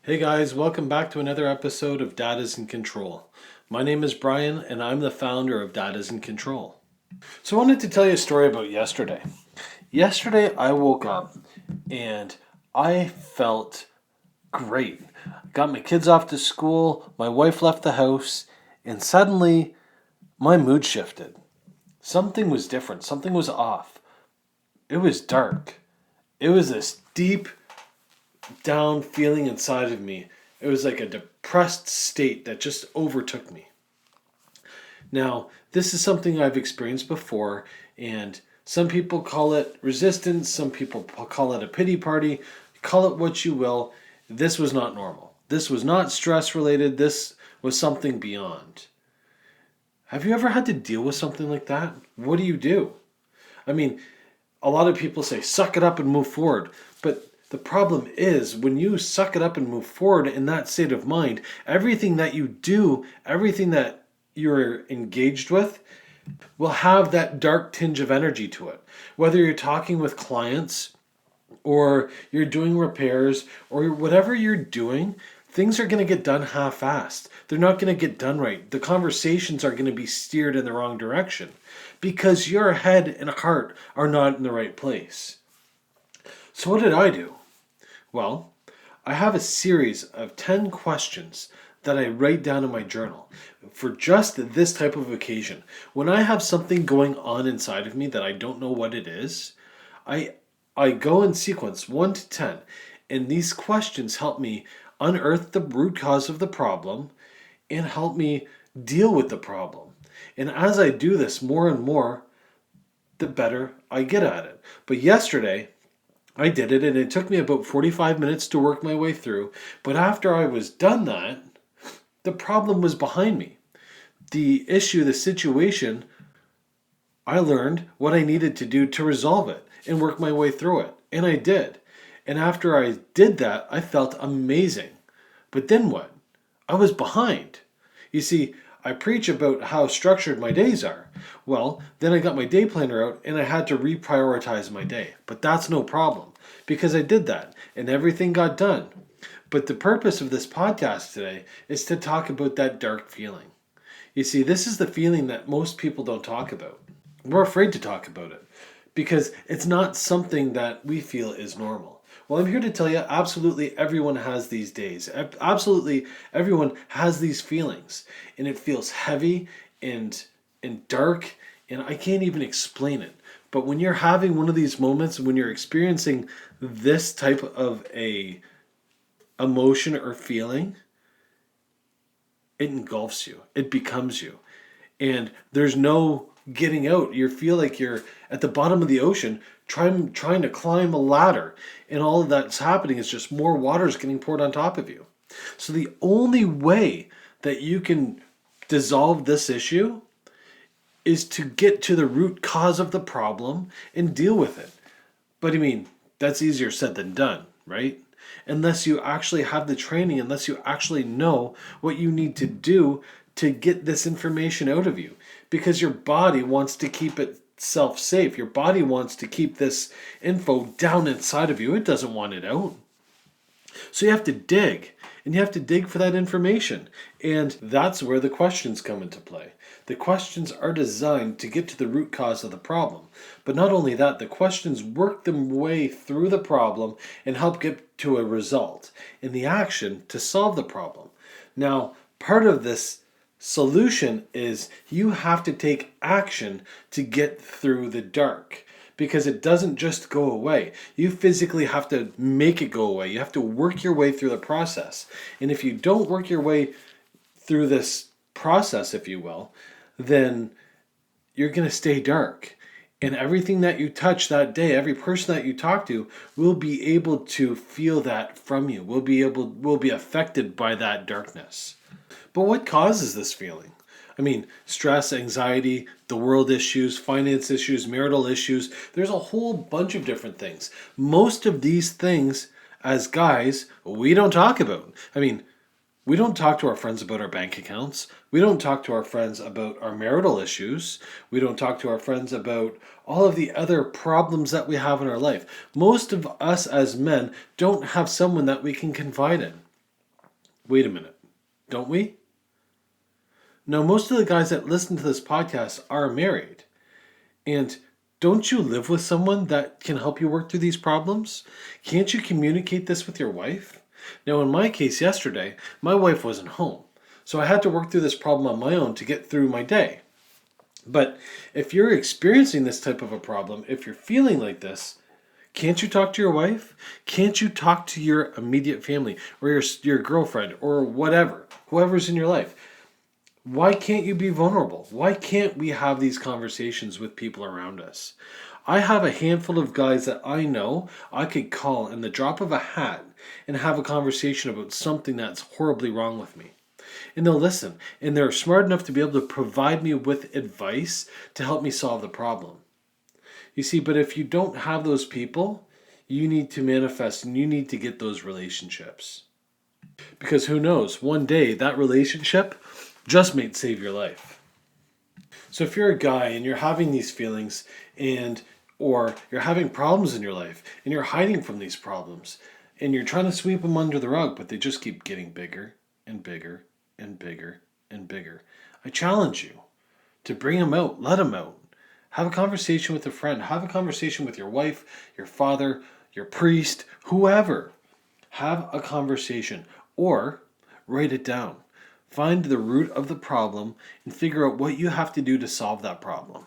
Hey guys, welcome back to another episode of Dad is in Control. My name is Brian and I'm the founder of Dad is in Control. So I wanted to tell you a story about yesterday. Yesterday I woke up and I felt great. Got my kids off to school, my wife left the house, and suddenly my mood shifted. Something was different, something was off. It was dark. It was this deep down feeling inside of me. It was like a depressed state that just overtook me. Now, this is something I've experienced before, and some people call it resistance, some people call it a pity party, call it what you will. This was not normal. This was not stress related. This was something beyond. Have you ever had to deal with something like that? What do you do? I mean, a lot of people say, suck it up and move forward. But the problem is, when you suck it up and move forward in that state of mind, everything that you do, everything that you're engaged with, will have that dark tinge of energy to it. Whether you're talking with clients, or you're doing repairs, or whatever you're doing, things are going to get done half-assed. They're not going to get done right. The conversations are going to be steered in the wrong direction because your head and heart are not in the right place. So what did I do? Well, I have a series of 10 questions that I write down in my journal for just this type of occasion. When I have something going on inside of me that I don't know what it is, I go in sequence 1 to 10, and these questions help me unearth the root cause of the problem and help me deal with the problem. And as I do this more and more, the better I get at it. But yesterday, I did it, and it took me about 45 minutes to work my way through. But after I was done that, the problem was behind me. The issue, the situation, I learned what I needed to do to resolve it and work my way through it. And I did. And after I did that, I felt amazing. But then what? I was behind. You see, I preach about how structured my days are. Well, then I got my day planner out and I had to reprioritize my day. But that's no problem because I did that and everything got done. But the purpose of this podcast today is to talk about that dark feeling. You see, this is the feeling that most people don't talk about. We're afraid to talk about it because it's not something that we feel is normal. Well, I'm here to tell you, absolutely everyone has these days. Absolutely everyone has these feelings. And it feels heavy and dark, and I can't even explain it. But when you're having one of these moments, when you're experiencing this type of a emotion or feeling, it engulfs you. It becomes you. And there's no getting out. You feel like you're at the bottom of the ocean trying to climb a ladder, and all of that's happening is just more water is getting poured on top of you. So the only way that you can dissolve this issue is to get to the root cause of the problem and deal with it. But I mean, that's easier said than done, right? Unless you actually have the training, unless you actually know what you need to do to get this information out of you. Because your body wants to keep itself safe. Your body wants to keep this info down inside of you. It doesn't want it out. So you have to dig, and you have to dig for that information. And that's where the questions come into play. The questions are designed to get to the root cause of the problem. But not only that, the questions work their way through the problem and help get to a result in the action to solve the problem. Now, part of this solution is you have to take action to get through the dark. Because it doesn't just go away. You physically have to make it go away. You have to work your way through the process. And if you don't work your way through this process, if you will, then you're going to stay dark. And everything that you touch that day, every person that you talk to, will be able to feel that from you. Will be affected by that darkness. But what causes this feeling? I mean, stress, anxiety, the world issues, finance issues, marital issues. There's a whole bunch of different things. Most of these things, as guys, we don't talk about. I mean, we don't talk to our friends about our bank accounts. We don't talk to our friends about our marital issues. We don't talk to our friends about all of the other problems that we have in our life. Most of us as men don't have someone that we can confide in. Wait a minute, don't we? Now, most of the guys that listen to this podcast are married. And don't you live with someone that can help you work through these problems? Can't you communicate this with your wife? Now, in my case yesterday, my wife wasn't home. So I had to work through this problem on my own to get through my day. But if you're experiencing this type of a problem, if you're feeling like this, can't you talk to your wife? Can't you talk to your immediate family or your girlfriend or whatever, whoever's in your life? Why can't you be vulnerable? Why can't we have these conversations with people around us? I have a handful of guys that I know I could call in the drop of a hat and have a conversation about something that's horribly wrong with me. And they'll listen, and they're smart enough to be able to provide me with advice to help me solve the problem. You see, but if you don't have those people, you need to manifest and you need to get those relationships. Because who knows, one day that relationship just may save your life. So if you're a guy and you're having these feelings or you're having problems in your life and you're hiding from these problems and you're trying to sweep them under the rug, but they just keep getting bigger and bigger and bigger and bigger, I challenge you to bring them out, let them out. Have a conversation with a friend. Have a conversation with your wife, your father, your priest, whoever. Have a conversation or write it down. Find the root of the problem and figure out what you have to do to solve that problem.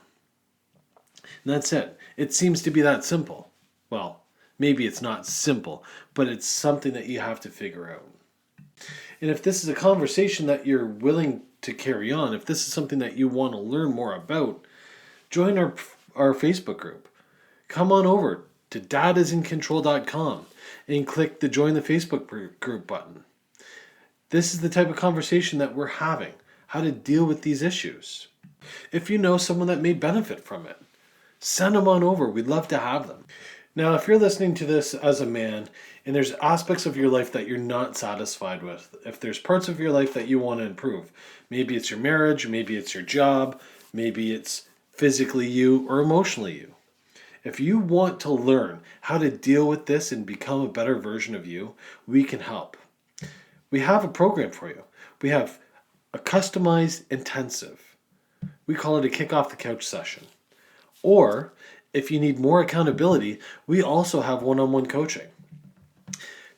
And that's it. It seems to be that simple. Well, maybe it's not simple, but it's something that you have to figure out. And if this is a conversation that you're willing to carry on, if this is something that you want to learn more about, join our Facebook group. Come on over to dadisincontrol.com and click the Join the Facebook group button. This is the type of conversation that we're having, how to deal with these issues. If you know someone that may benefit from it, send them on over. We'd love to have them. Now, if you're listening to this as a man and there's aspects of your life that you're not satisfied with, if there's parts of your life that you want to improve, maybe it's your marriage, maybe it's your job, maybe it's physically you or emotionally you. If you want to learn how to deal with this and become a better version of you, we can help. We have a program for you. We have a customized intensive. We call it a kick off the couch session. Or if you need more accountability, we also have one-on-one coaching.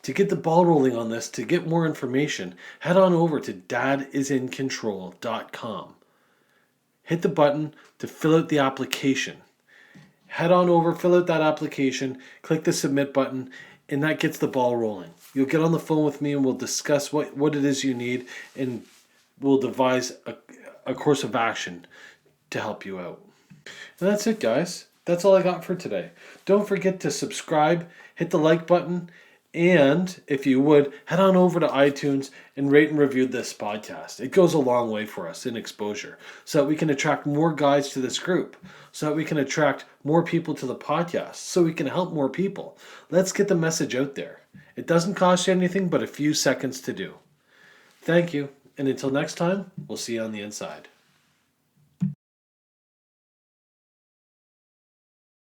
To get the ball rolling on this, to get more information, head on over to dadisincontrol.com. Hit the button to fill out the application. Head on over, fill out that application, click the submit button, and that gets the ball rolling. You'll get on the phone with me and we'll discuss what it is you need, and we'll devise a course of action to help you out. And that's it, guys. That's all I got for today. Don't forget to subscribe, hit the like button, and if you would, head on over to iTunes and rate and review this podcast. It goes a long way for us in exposure so that we can attract more guys to this group, so that we can attract more people to the podcast, so we can help more people. Let's get the message out there. It doesn't cost you anything but a few seconds to do. Thank you, and until next time, we'll see you on the inside.